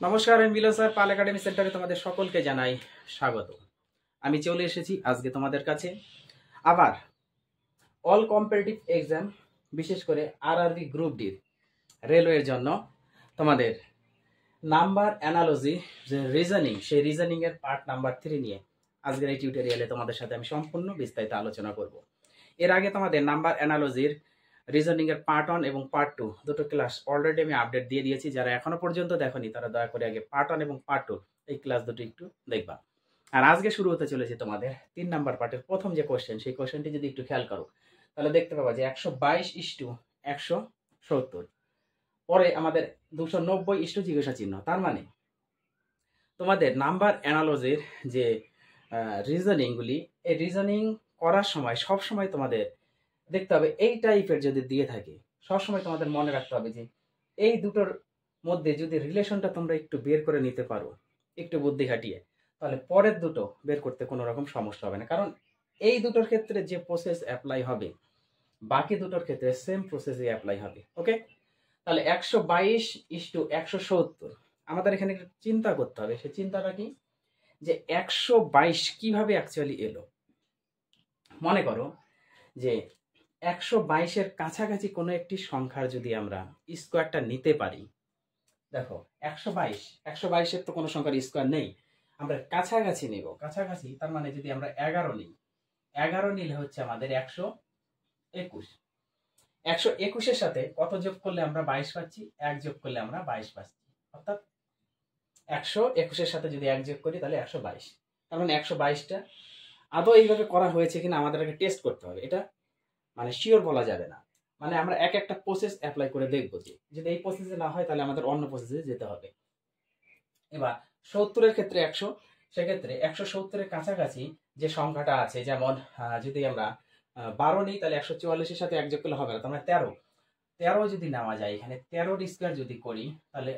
নমস্কার, আমি মিলন স্যার, পাল একাডেমি সেন্টারে তোমাদের সকলকে জানাই স্বাগত। আমি চলে এসেছি আজকে তোমাদের কাছে আবার অল কম্পিটিটিভ এক্সাম, বিশেষ করে আরআরবি গ্রুপ ডির রেলওয়ের জন্য তোমাদের নাম্বার অ্যানালজি যে রিজনিং, সেই রিজনিং এর পার্ট নাম্বার 3 নিয়ে আজকের এই টিউটোরিয়ালে তোমাদের সাথে আমি সম্পূর্ণ বিস্তারিত আলোচনা করব। এর আগে তোমাদের নাম্বার অ্যানালজির রিজনিং এর পার্ট 1 এবং পার্ট 2 দুটো ক্লাস অলরেডি আমি আপডেট দিয়ে দিয়েছি। যারা এখনো পর্যন্ত দেখোনি তারা দয়া করে আগে পার্ট 1 এবং পার্ট 2 এই ক্লাস দুটো একটু দেখবা। আর আজকে শুরু হতে চলেছে তোমাদের 3 নাম্বার পার্টের প্রথম যে কোশ্চেন, সেই কোশ্চেনটি যদি একটু খেয়াল করো তাহলে দেখতে পাবা যে 122:170, পরে আমাদের 290 জিজ্ঞাসা চিহ্ন। তার মানে তোমাদের নাম্বার অ্যানালজির যে রিজনিংগুলি, এই রিজনিং করার সময় সব সময় তোমাদের দেখতে হবে এই টাইপের যদি দিয়ে থাকে, সবসময় তোমাদের মনে রাখতে হবে যে এই দুটোর মধ্যে যদি রিলেশনটা তোমরা একটু বের করে নিতে পারো একটু বুদ্ধি খাটিয়ে, তাহলে পরের দুটো বের করতে কোনো রকম সমস্যা হবে না। কারণ এই দুটোর ক্ষেত্রে যে প্রসেস অ্যাপ্লাই হবে বাকি দুটোর ক্ষেত্রে সেম প্রসেসই অ্যাপ্লাই হবে। ওকে, তাহলে 122:170 আমাদের এখানে একটু চিন্তা করতে হবে। সে চিন্তাটা কি, যে 122 কিভাবে অ্যাকচুয়ালি এলো। মনে করো যে 122-এর কাছাকাছি কোনো একটি সংখ্যার যদি আমরা স্কোয়ারটা নিতে পারি, দেখো 122-এর তো কোনো সংখ্যার স্কোয়ার নেই, আমরা কাছাকাছি নেব। কাছাকাছি তার মানে যদি আমরা 11 নিই, 11 নিলে হচ্ছে আমাদের 121। 121-এর সাথে কত যোগ করলে আমরা 22 পাচ্ছি? 1 যোগ করলে আমরা 22 পাচ্ছি। অর্থাৎ 121-এর সাথে যদি 1 যোগ করি তাহলে 122। তার মানে 122টা আদৌ এইভাবে করা হয়েছে কিনা আমাদের আগে টেস্ট করতে হবে। এটা মানে শিওর বলা যাবে না, মানে আমরা এক একটা প্রসেস অ্যাপ্লাই করে দেখবো যে যদি এই প্রসেসে না হয় তাহলে আমাদের অন্য প্রসেসে যেতে হবে। এবার 70-এর ক্ষেত্রে 100, সেক্ষেত্রে 170-এর কাছাকাছি যে সংখ্যাটা আছে, যেমন যদি আমরা 12 নিই তাহলে 144-এর সাথে 1 যোগ করলে হবে না, তার মানে 13 যদি নেওয়া যায়, এখানে 13-র স্কোয়ার যদি করি তাহলে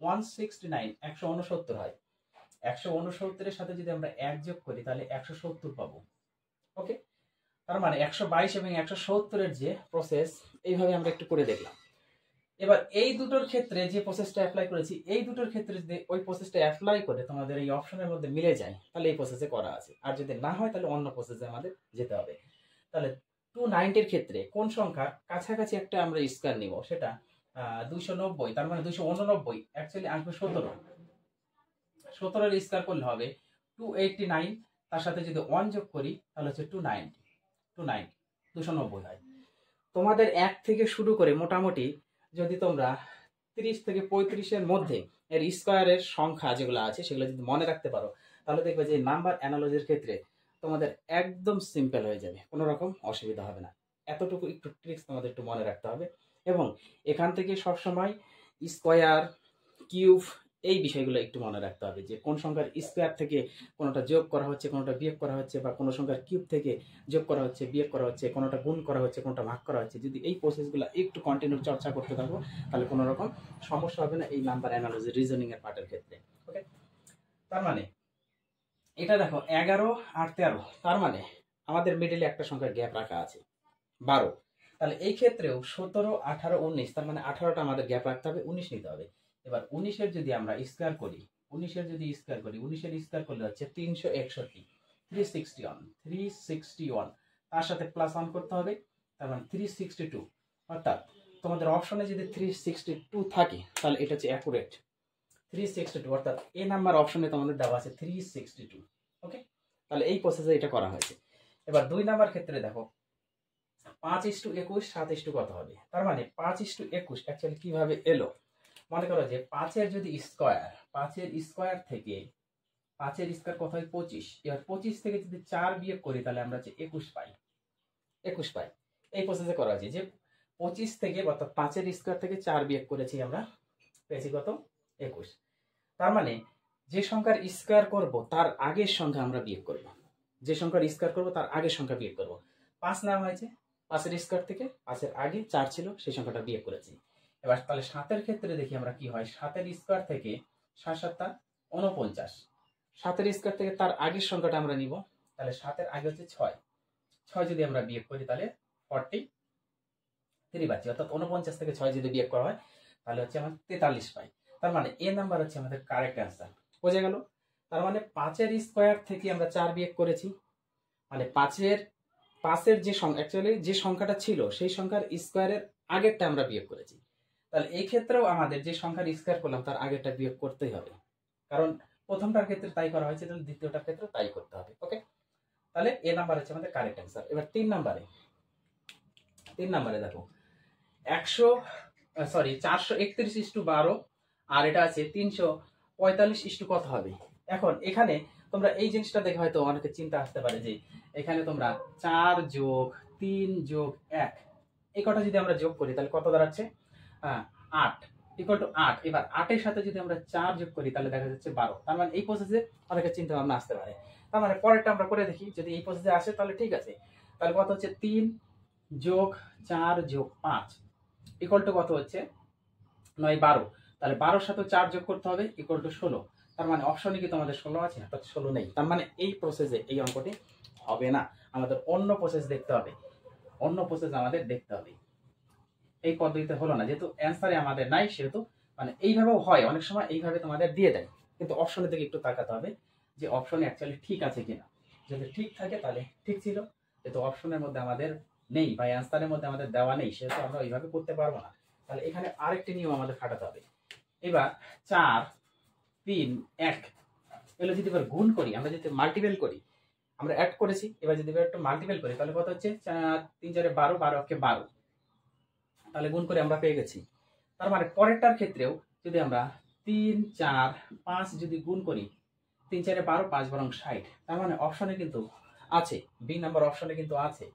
169 হয়। 169-এর সাথে যদি আমরা 1 যোগ করি তাহলে 170 পাবো। ওকে, তার মানে 122 এবং 170-এর যে প্রসেস, এইভাবে আমরা একটু করে দেখলাম। এবার এই দুটোর ক্ষেত্রে যে প্রসেসটা অ্যাপ্লাই করেছি, এই দুটোর ক্ষেত্রে যদি ওই প্রসেসটা অ্যাপ্লাই করে তোমাদের এই অপশনের মধ্যে মিলে যায় তাহলে এই প্রসেসে করা আছে, আর যদি না হয় তাহলে অন্য প্রসেসে আমাদের যেতে হবে। তাহলে 290-এর ক্ষেত্রে কোন সংখ্যা কাছাকাছি একটা আমরা স্কয়ার নিব, সেটা 290, তার মানে 289 অ্যাকচুয়ালি আসবে 17-এর স্কয়ার করলে হবে 289, তার সাথে যদি 1 যোগ করি তাহলে হচ্ছে 290 হয়। তোমাদের 1 থেকে শুরু করে মোটামুটি যদি তোমরা 30 থেকে 35-এর মধ্যে এর স্কয়ারের সংখ্যা যেগুলো আছে সেগুলো যদি মনে রাখতে পারো তাহলে দেখবে যে নাম্বার অ্যানালজির ক্ষেত্রে তোমাদের একদম সিম্পল হয়ে যাবে, কোনো রকম অসুবিধা হবে না। এতটুকু একটু ট্রিক্স তোমাদের একটু মনে রাখতে হবে, এবং এখান থেকে সবসময় স্কয়ার, কিউব, এই বিষয়গুলো একটু মনে রাখতে হবে যে কোন সংখ্যার স্কয়ার থেকে কোনোটা যোগ করা হচ্ছে, কোনোটা বিয়োগ করা হচ্ছে, বা কোনো সংখ্যার কিউব থেকে যোগ করা হচ্ছে, বিয়োগ করা হচ্ছে, কোনোটা গুণ করা হচ্ছে, কোনোটা ভাগ করা হচ্ছে। যদি এই প্রসেসগুলো একটু কন্টিনিউ চর্চা করতে থাকো তাহলে কোনো রকম সমস্যা হবে না এই নাম্বার অ্যানালিসিস রিজনিং এর পার্টের ক্ষেত্রে। ওকে, তার মানে এটা দেখো 11 আর 13, তার মানে আমাদের মিডলে একটা সংখ্যার গ্যাপ রাখা আছে 12। তাহলে এই ক্ষেত্রেও 17, 18, 19, তার মানে 18টা আমাদের গ্যাপ রাখতে হবে, 19 নিতে হবে। এবার 19-এর যদি আমরা স্কয়ার করি, 19-এর স্কয়ার করলে হচ্ছে 361, 361, তার সাথে প্লাস 1 করতে হবে, তার মানে 362। অর্থাৎ তোমাদের অপশনে যদি 362 থাকে তাহলে এটা হচ্ছে অ্যাকুরেট 362, অর্থাৎ এ নাম্বার অপশনে তোমাদের দেওয়া আছে 362। ওকে, তাহলে এই প্রসেসে এটা করা হয়েছে। এবার 2 নাম্বার ক্ষেত্রে দেখো 5:21, 7 কত হবে, তার মানে 5:21 অ্যাকচুয়ালি কিভাবে এলো। মনে করো যে 5-এর যদি স্কয়ার, 5-এর স্কয়ার থেকে 5-এর স্কয়ার কত হয় 25, এবার 25 থেকে যদি 4 বিয়োগ করি তাহলে আমরা হচ্ছে 21 পাই। এই প্রসেসে করা হয়েছে যে 25 থেকে, অর্থাৎ 5-এর স্কয়ার থেকে 4 বিয়োগ করেছি, আমরা পেয়েছি কত 21। তার মানে যে সংখ্যার স্কয়ার করব তার আগের সংখ্যা আমরা বিয়োগ করব, যে সংখ্যার স্কয়ার করব তার আগের সংখ্যা বিয়োগ করব। 5 নেওয়া হয়েছে, 5-এর স্কয়ার থেকে 5-এর আগে 4 ছিল সেই সংখ্যাটা বিয়োগ করেছি। এবার তাহলে 7-এর ক্ষেত্রে দেখি আমরা কি হয়, 7-এর স্কয়ার থেকে 7 7 49, 7-এর স্কয়ার থেকে তার আগের সংখ্যাটা আমরা নিব, তাহলে 7-এর আগে হচ্ছে 6 যদি আমরা বিয়োগ করি তাহলে 43 পাচ্ছি। অর্থাৎ 49 থেকে 6 যদি বিয়োগ করা হয় তাহলে হচ্ছে আমরা 43 পাই। তার মানে এ নাম্বার হচ্ছে আমাদের কারেক্ট অ্যান্সার। বোঝা গেল? তার মানে 5-এর স্কোয়ার থেকে আমরা 4 বিয়োগ করেছি, মানে 5-এর যে অ্যাকচুয়ালি যে সংখ্যাটা ছিল সেই সংখ্যার স্কোয়ারের আগেরটা আমরা বিয়োগ করেছি। তাহলে এই ক্ষেত্রেও আমাদের যে সংখ্যার স্কোয়ার করলাম তার আগেরটা বিয়োগ করতেই হবে, কারণ প্রথমটার ক্ষেত্রে তাই করা হয়েছে, তাহলে দ্বিতীয়টার ক্ষেত্রে তাই করতে হবে। ওকে, তাহলে এ নাম্বার হচ্ছে আমাদের কারেক্ট অ্যান্সার। এবার 3 নাম্বারে দেখো 431:12 আর এটা আছে 345 কত হবে। এখন এখানে তোমরা এই জিনিসটা দেখে হয়তো অনেকে চিন্তা আসতে পারে যে এখানে তোমরা 4 যোগ 3 যোগ 1 এই কটা যদি আমরা যোগ করি তাহলে কত দাঁড়াচ্ছে, 8 ইকুয়াল টু 8। এবার 8-এর সাথে যদি আমরা 4 যোগ করি তাহলে দেখা যাচ্ছে 12। তার মানে এই প্রসেসে অনেকের চিন্তা ভাবনা আসতে পারে। তার মানে পরেরটা আমরা করে দেখি, যদি এই প্রসেসে আসে তাহলে ঠিক আছে। তাহলে কত হচ্ছে 3 যোগ 4 যোগ 5 ইকুয়াল টু কত হচ্ছে 9 12। তাহলে 12-এর সাথে 4 যোগ করতে হবে ইকুয়াল টু 16। তার মানে অপশনে কি তোমাদের 16 আছে? অর্থাৎ 16 নেই। তার মানে এই প্রসেসে এই অঙ্কটি হবে না, আমাদের অন্য প্রসেস দেখতে হবে, অন্য প্রসেস আমাদের দেখতে হবে। এই পদ্ধতিতে হলো না, যেহেতু অ্যান্সারে আমাদের নাই সেহেতু মানে এইভাবেও হয়, অনেক সময় এইভাবে তোমাদের দিয়ে দেয়, কিন্তু অপশনের দিকে একটু তাকাতে হবে যে অপশনে অ্যাকচুয়ালি ঠিক আছে কিনা। যদি ঠিক থাকে তাহলে ঠিক ছিল, যেহেতু অপশনের মধ্যে আমাদের নেই বা অ্যান্সারের মধ্যে আমাদের দেওয়া নেই সেহেতু আমরা এইভাবে করতে পারবো না। তাহলে এখানে আরেকটি নিয়ম আমাদের খাটাতে হবে। এবার 4 3 1 এগুলো যদি এবার গুণ করি, আমরা যদি মাল্টিপল করি, আমরা অ্যাড করেছি, এবার যদি একটু মাল্টিপল করি তাহলে কত হচ্ছে 3 4 12 12 কে 12, তাহলে গুণ করে আমরা পেয়ে গেছি। তার মানে পরেরটার ক্ষেত্রেও যদি আমরা 3 4 5 যদি গুণ করি, 3 4 12 5 বরং 60, তার মানে অপশনে কিন্তু আছে, বি নাম্বার অপশনে কিন্তু আছে।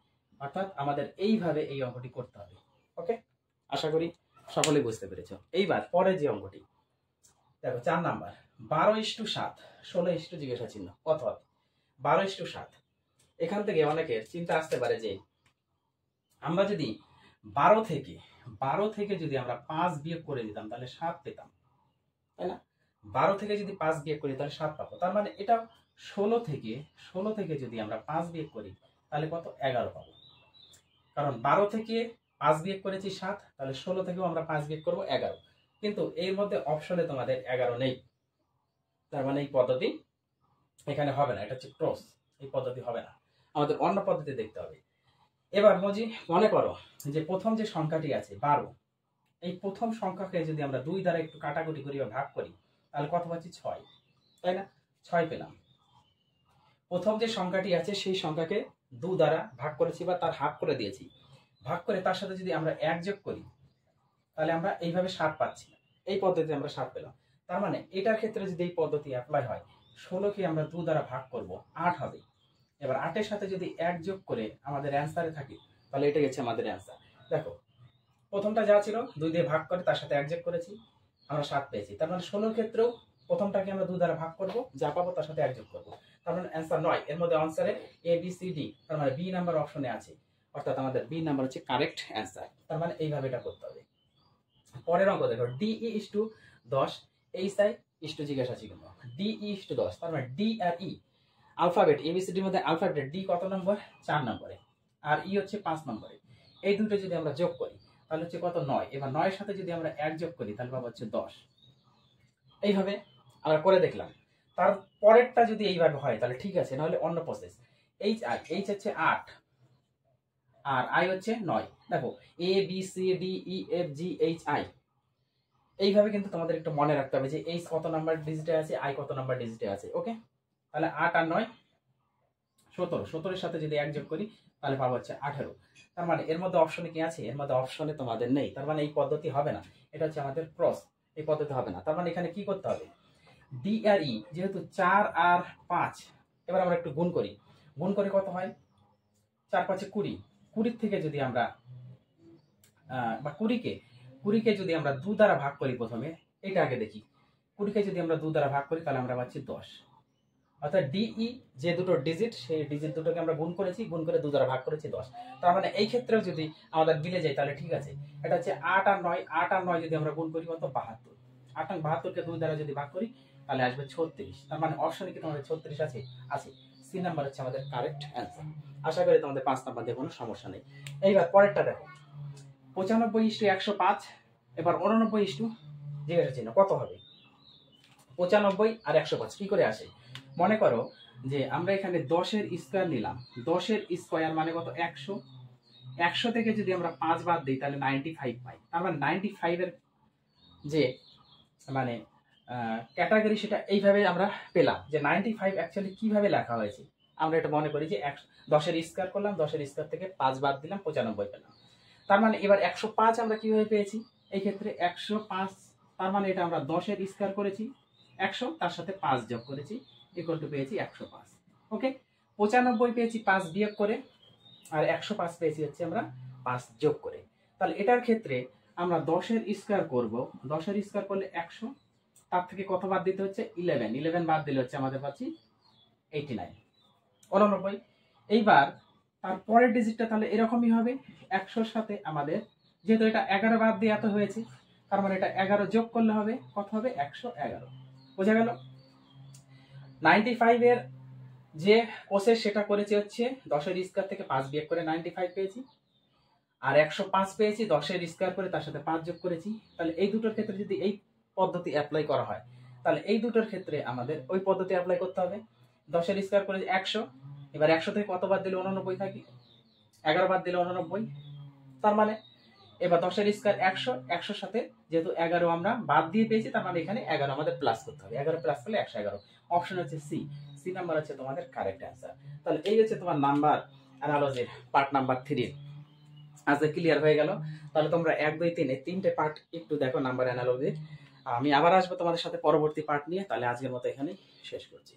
অর্থাৎ আমাদের এইভাবে এই অঙ্কটি করতে হবে। ওকে, আশা করি সকলে বুঝতে পেরেছ। এইবার পরে যে অঙ্কটি দেখো 4 নাম্বার 12:7 16 জিজ্ঞাসা চিহ্ন কত হবে। 12:7 এখান থেকে অনেকের চিন্তা আসতে পারে যে আমরা যদি 12 থেকে যদি আমরা 5 বিয়োগ করে দিতাম তাহলে 7 পেতাম, তাই না? 12 থেকে যদি 5 বিয়োগ করি তাহলে 7 পাবো। তার মানে এটা 16 থেকে যদি আমরা 5 বিয়োগ করি তাহলে কত 11 পাবো, কারণ 12 থেকে 5 বিয়োগ করেছি 7, তাহলে 16 থেকেও আমরা 5 বিয়োগ করবো 11, কিন্তু এর মধ্যে অপশনে তোমাদের 11 নেই। তার মানে এই পদ্ধতি এখানে হবে না, এটা হচ্ছে ক্রস, এই পদ্ধতি হবে না, আমাদের অন্য পদ্ধতি দেখতে হবে। এবার মনে করো যে প্রথম যে সংখ্যাটি আছে 12, এই প্রথম সংখ্যাকে যদি আমরা 2 দ্বারা একটু কাটাকুটি করি বা ভাগ করি তাহলে কত পাচ্ছি 6, তাই না? 6 পেলাম। প্রথম যে সংখ্যাটি আছে সেই সংখ্যাকে 2 দ্বারা ভাগ করেছি বা তার হাফ করে দিয়েছি, ভাগ করে তার সাথে যদি আমরা 1 যোগ করি তাহলে আমরা এইভাবে 7 পাচ্ছি, এই পদ্ধতিতে আমরা 7 পেলাম। তার মানে এটার ক্ষেত্রে যদি এই পদ্ধতি অ্যাপ্লাই হয়, 16কে আমরা 2 দ্বারা ভাগ করব 8 হবে। এবার 8-এর সাথে যদি 1 যোগ করে আমাদের অ্যান্সারে থাকে তাহলে এটা গেছে আমাদের অ্যান্সার। দেখো প্রথমটা যা ছিল 2 দিয়ে ভাগ করে তার সাথে 1 যোগ করেছি, আমরা 7 পেয়েছি। তার মানে 16-র ক্ষেত্রেও প্রথমটাকে আমরা 2 দ্বারা ভাগ করব, যা পাবো তার সাথে 1 যোগ করব, তার মানে অ্যান্সার 9। এর মধ্যে অ্যান্সারে এ বি সি ডি, তার মানে বি নাম্বার অপশনে আছে, অর্থাৎ আমাদের বি নাম্বার হচ্ছে কারেক্ট অ্যান্সার। তার মানে এইভাবে এটা করতে হবে। পরের অঙ্ক দেখো DE = 10 HI = জিজ্ঞাসা চিহ্ন, DE = 10, তার মানে ডি আর ই আলফাবেট এবিসিডির মধ্যে আলফাবেট ডি কত নম্বর 4 নম্বরে আর ই হচ্ছে 5 নম্বরে। এই দুটো যদি আমরা যোগ করি তাহলে হচ্ছে কত 9। এবার 9 এর সাথে যদি আমরা 1 যোগ করি তাহলে পাবো হচ্ছে 10। এইভাবে আমরা করে দেখলাম। তার পরেরটা যদি এইভাবে হয় তাহলে ঠিক আছে, নাহলে অন্য প্রসেস। এইচ হচ্ছে 8 আর আই হচ্ছে 9। দেখো A B C D E F G H I, এইভাবে কিন্তু তোমাদের একটু মনে রাখতে হবে যে এইচ কত নাম্বার ডিজিটে আছে, আই কত নাম্বার ডিজিটে আছে। ওকে, তাহলে 8 আর 9 17, 17-এর সাথে যদি 1 যোগ করি তাহলে পাবো হচ্ছে 18। তার মানে এর মধ্যে অপশনে কি আছে, এর মধ্যে অপশনে তোমাদের নেই, তার মানে এই পদ্ধতি হবে না, এটা হচ্ছে আমাদের ক্রস, এই পদ্ধতি হবে না। তার মানে এখানে কি করতে হবে, ডি আর ই যেহেতু 4 আর 5, এবার আমরা একটু গুণ করি, গুণ করে কত হয় 4 5 20, 20 থেকে যদি আমরা বা 20কে যদি আমরা 2 দ্বারা ভাগ করি, প্রথমে এটা আগে দেখি, 20কে যদি আমরা 2 দ্বারা ভাগ করি তাহলে আমরা পাচ্ছি 10, অর্থাৎ ডিই যে দুটো ডিজিট সেই ডিজিট দুটোকে আমরা গুণ করেছি, গুণ করে 2 দ্বারা ভাগ করেছি 10। তার মানে এই ক্ষেত্রেও যদি আমাদের মিলে যায় তাহলে ঠিক আছে। এটা হচ্ছে 8 আর 9, 8 আর 9 যদি আমরা গুণ করি কত 72, 8 আর 72কে 2 দ্বারা যদি ভাগ করি তাহলে আসবে 36। তার মানে অপশনে কি তোমাদের 36 আছে? আছে। সি নাম্বার হচ্ছে আমাদের কারেক্ট অ্যান্সার। আশা করি তোমাদের 5 নাম্বার দিয়ে কোনো সমস্যা নেই। এইবার পরেরটা দেখো 95:105, এবার 89 জিজ্ঞাসা চিহ্ন কত হবে 95 আর 105 কি করে আসে মনে করো যে আমরা এখানে 10 এর স্কয়ার নিলাম 10 এর স্কয়ার মানে কত 100 100 থেকে যদি আমরা 5 বাদ দিই তাহলে 95 পাই তার মানে 95 এর যে মানে ক্যাটাগরি সেটা এইভাবে আমরা পেলাম যে 95 অ্যাকচুয়ালি কিভাবে লেখা হয়েছে আমরা এটা মনে করি যে 10 এর স্কয়ার করলাম 10 এর স্কয়ার থেকে 5 বাদ দিলাম 95 পেলাম তার মানে এবার 105 আমরা কিভাবে পেয়েছি এই ক্ষেত্রে 105 তার মানে এটা আমরা 10 এর স্কয়ার করেছি 100 তার সাথে 5 যোগ করেছি ইকুয়াল টু পেয়েছি 105 ওকে 95 পেয়েছি 5 বিয়োগ করে আর 105 পেয়েছি হচ্ছে আমরা 5 যোগ করে তাহলে এটার ক্ষেত্রে আমরা 10 এর স্কয়ার করব 10 এর স্কয়ার করলে 100 তার থেকে কত বাদ দিতে হচ্ছে 11 বাদ দিলে হচ্ছে আমাদের পাচ্ছি 89 89 এইবার তার পরের ডিজিটটা তাহলে এরকমই হবে 100 সাথে আমাদের যেহেতু এটা 11 বাদ দিয়ে এত হয়েছে তার মানে এটা 11 যোগ করলে হবে কত হবে 111 বোঝা গেল 95 এর যে প্রসেস সেটা করেছে হচ্ছে 10 এর স্কয়ার থেকে 5 বিয়োগ করে 95 পেয়েছি আর 105 পেয়েছি 10 এর স্কয়ার করে তার সাথে 5 যোগ করেছি তাহলে এই দুটোর ক্ষেত্রে যদি এই পদ্ধতি অ্যাপ্লাই করা হয় তাহলে এই দুটোর ক্ষেত্রে আমাদের ওই পদ্ধতি অ্যাপ্লাই করতে হবে 10 এর স্কয়ার করে 100 এবার 100 থেকে কত বাদ দিলে 89 থাকে 11 বাদ দিলে 89 তার মানে এবার 10 এর স্কয়ার 100 100 সাথে যেহেতু 11 আমরা বাদ দিয়ে পেয়েছি তার মানে এখানে 11 আমাদের প্লাস করতে হবে 11 প্লাস করলে 111 অপশন হচ্ছে সি সি নাম্বার হচ্ছে তোমাদের কারেক্ট অ্যান্সার তাহলে এই হচ্ছে তোমার নাম্বার অ্যানালজির পার্ট নাম্বার 3 আজকে ক্লিয়ার হয়ে গেল তাহলে তোমরা 1 2 3 এই তিনটে পার্ট একটু দেখো নাম্বার অ্যানালজির আমি আবার আসবো তোমাদের সাথে পরবর্তী পার্ট নিয়ে তাহলে আজকের মতো এখানেই শেষ করছি